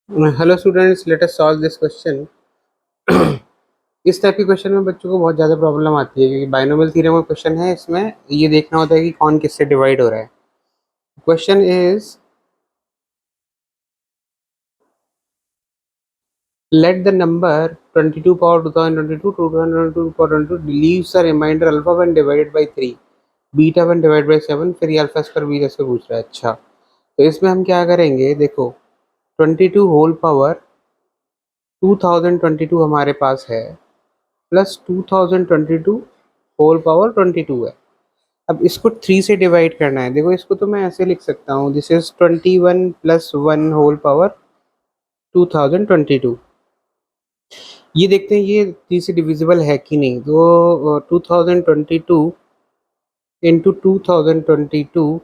Hello students, let us solve this question. इस type के question में बच्चों को बहुत ज़्यादा प्रॉब्लम आती है क्योंकि बाइनोमियल थ्योरम का क्वेश्चन है। इसमें ये देखना होता है कि कौन किससे डिवाइड हो रहा है। Question is let the number 22 power 2022 2022 power 22 leaves a remainder alpha one divided by 3 beta one divide by 7। फिर ये अल्फा स्क्वायर बीटा से पूछ रहा है। अच्छा, तो इसमें हम क्या करेंगे, देखो 22 होल पावर 2022 हमारे पास है, प्लस 2022 होल पावर 22 है। अब इसको 3 से डिवाइड करना है। देखो, इसको तो मैं ऐसे लिख सकता हूँ, this is 21 plus 1 whole power 2022। ये देखते हैं ये 3 से डिविजिबल है कि नहीं। तो 2022 इंटू 2022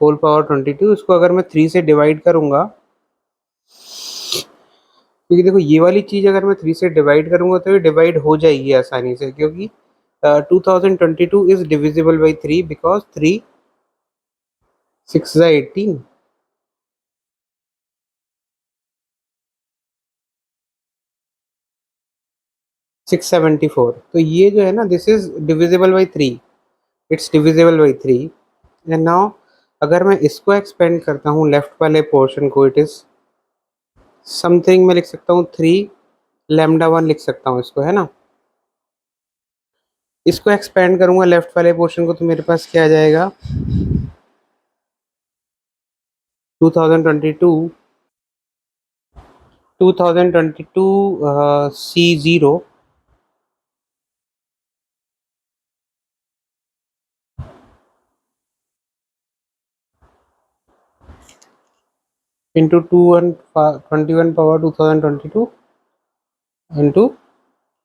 होल पावर 22, इसको अगर मैं 3 से डिवाइड करूंगा, क्योंकि देखो ये वाली चीज़ अगर मैं 3 से डिवाइड करूंगा तो ये डिवाइड हो जाएगी आसानी से, क्योंकि 2022 इज डिविजिबल बाई 3 बिकॉज 3 6 18 674। तो ये जो है ना, this is divisible by 3, it's divisible by 3। And now अगर मैं इसको एक्सपेंड करता हूँ लेफ्ट वाले पोर्शन को, इट इज समथिंग, मैं लिख सकता हूँ 3 लैम्डा वन लिख सकता हूँ इसको, है ना। इसको एक्सपेंड करूंगा लेफ्ट वाले पोर्शन को तो मेरे पास क्या आ जाएगा, 2022 2022 C0 into 21 power 2022 into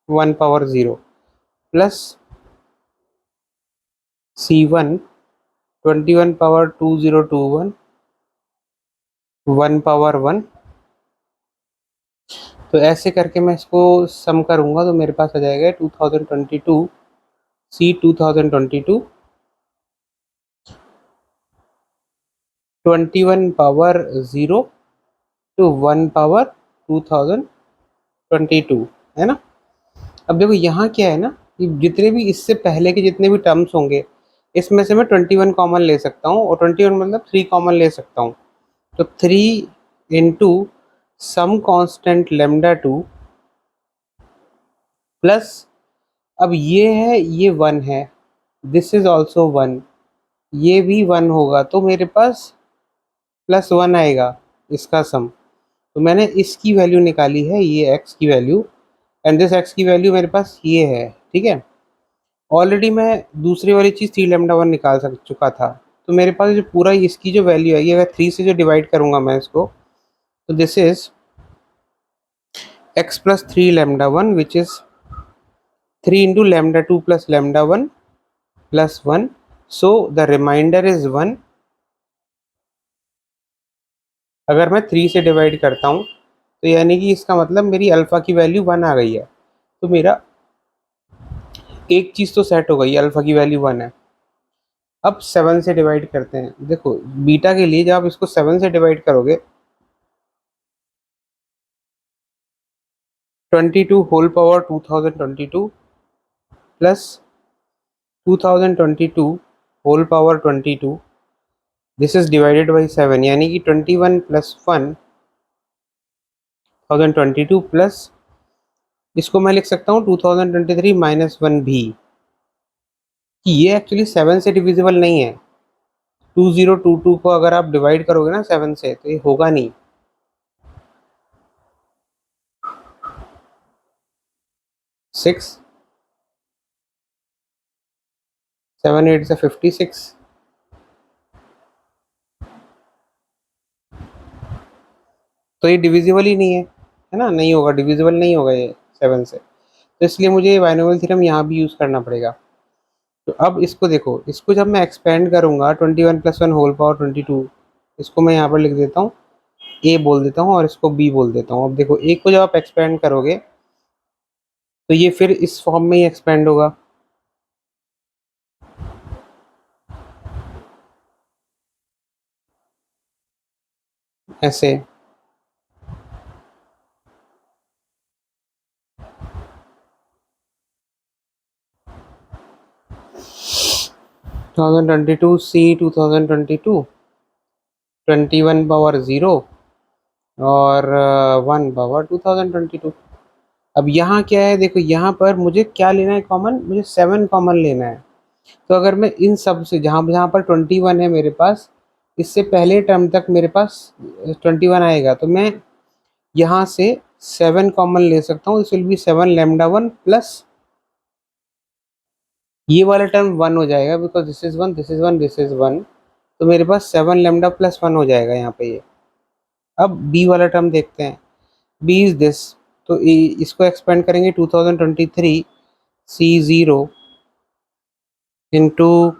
1 power 0 plus C1 21 power 2021 1 power 1। तो ऐसे करके मैं इसको सम करूंगा तो मेरे पास आ जाएगा 2022 C 2022 21 पावर 0 टू 1 पावर 2022, है ना। अब देखो यहाँ क्या है ना, कि जितने भी इससे पहले के जितने भी टर्म्स होंगे, इसमें से मैं 21 कॉमन ले सकता हूँ, और 21 मतलब 3 कॉमन ले सकता हूँ। तो 3 into some constant lambda 2 plus, अब ये है, ये 1 है, दिस इज ऑल्सो 1, ये भी 1 होगा, तो मेरे पास प्लस 1 आएगा इसका सम। तो मैंने इसकी वैल्यू निकाली है, ये x की वैल्यू, एंड दिस x की वैल्यू मेरे पास ये है, ठीक है। ऑलरेडी मैं दूसरी वाली चीज़ 3 लेमडा वन निकाल सक चुका था। तो मेरे पास जो पूरा इसकी जो वैल्यू है, ये अगर 3 से जो डिवाइड करूंगा मैं इसको, तो this is x plus 3 lambda one which is 3 into lambda two plus lambda one plus 1। So the remainder is 1। अगर मैं 3 से डिवाइड करता हूँ तो यानी कि इसका मतलब मेरी अल्फ़ा की वैल्यू 1 आ गई है। तो मेरा एक चीज़ तो सेट हो गई, अल्फ़ा की वैल्यू 1 है। अब 7 से डिवाइड करते हैं। देखो बीटा के लिए जब आप इसको 7 से डिवाइड करोगे, 22 whole power 2022 plus 2022 whole power 22, this is divided by 7, यानी कि 21 प्लस 1 1022 प्लस, इसको मैं लिख सकता हूँ 2023 माइनस 1 भी, कि ये एक्चुअली 7 से डिविजिबल नहीं है। 2022 को अगर आप डिवाइड करोगे ना 7 से तो ये होगा नहीं। 6 7 8 से 56, तो ये डिविजिबल ही नहीं है ना, नहीं होगा, डिविजिबल नहीं होगा ये 7 से। तो इसलिए मुझे बाइनोमियल थ्योरम यहाँ भी यूज़ करना पड़ेगा। तो अब इसको देखो, इसको जब मैं एक्सपेंड करूँगा 21 प्लस 1 होल पावर 22, इसको मैं यहाँ पर लिख देता हूँ, ए बोल देता हूँ और इसको बी बोल देता हूँ। अब देखो ए को जब आप एक्सपेंड करोगे तो ये फिर इस फॉर्म में ही एक्सपेंड होगा, ऐसे। 2022 C 2022 21 पावर 0 और 1 पावर 2022। अब यहाँ क्या है, देखो यहाँ पर मुझे क्या लेना है कॉमन, मुझे 7 कॉमन लेना है। तो अगर मैं इन सब से जहाँ जहाँ पर 21 है मेरे पास, इससे पहले टर्म तक मेरे पास 21 आएगा, तो मैं यहाँ से 7 कॉमन ले सकता हूँ। इस विल बी 7 लैम्डा 1 प्लस ये वाला टर्म 1 हो जाएगा, because this is 1 this is 1 this is 1। तो मेरे पास 7 लैम्डा प्लस 1 हो जाएगा यहाँ पे ये। अब बी वाला टर्म देखते हैं, बी इज दिस। तो इसको एक्सपेंड करेंगे 2023 C0 into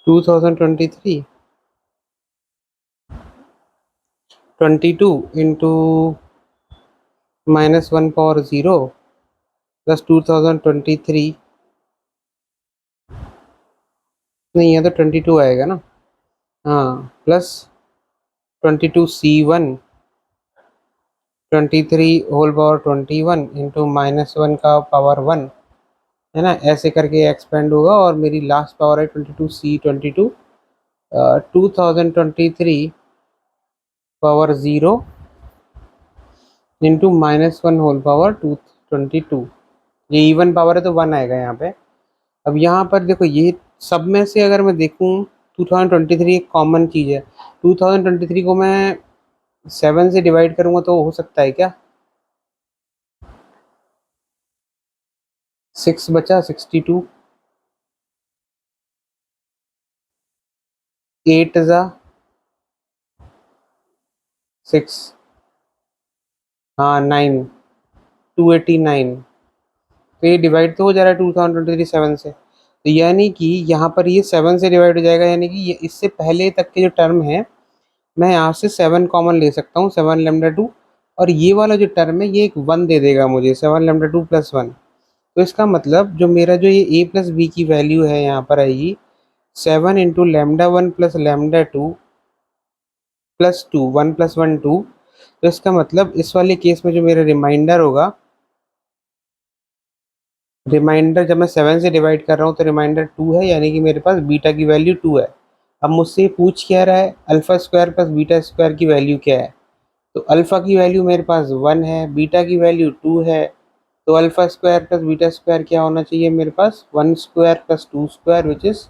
2023 22 into -1 power 0 plus 2023, नहीं है तो 22 आएगा ना, हाँ, plus 22C1 23 whole power 21 into -1 का पावर 1, है ना, ऐसे करके एक्सपेंड होगा। और मेरी लास्ट पावर है 22C22 2023 power 0 into -1 whole power 222। ये इवन पावर है तो 1 आएगा यहाँ पे। अब यहाँ पर देखो, ये सब में से अगर मैं देखूँ 2023 एक कॉमन चीज़ है। 2023 को मैं 7 से डिवाइड करूँगा तो हो सकता है क्या, 6 बचा 62, 8 ज़ा 6, हाँ 9, 289। तो ये डिवाइड तो हो जा रहा है 2023 7 से, तो यानी कि यहाँ पर ये 7 से डिवाइड हो जाएगा, यानी कि ये इससे पहले तक के जो टर्म है मैं यहाँ से 7 कॉमन ले सकता हूँ, 7 लेमडा 2। और ये वाला जो टर्म है ये एक 1 दे देगा मुझे, 7 लेमडा 2 प्लस 1। तो इसका मतलब जो मेरा जो ये a प्लस बी की वैल्यू है यहाँ पर आएगी 7 into lambda 1 plus lambda 2 plus 2, 1 plus 1 2। तो इसका मतलब इस वाले केस में जो मेरा रिमाइंडर होगा, रिमाइंडर जब मैं 7 से डिवाइड कर रहा हूँ तो रिमाइंडर 2 है, यानी कि मेरे पास बीटा की वैल्यू 2 है। अब मुझसे ये पूछ क्या रहा है, alpha square plus beta square की वैल्यू क्या है। तो अल्फा की वैल्यू मेरे पास 1 है, बीटा की वैल्यू 2 है। तो alpha square plus beta square क्या होना चाहिए मेरे पास, 1 square plus 2 square which is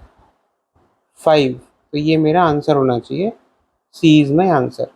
5। तो ये मेरा आंसर होना चाहिए, सी इज माई आंसर।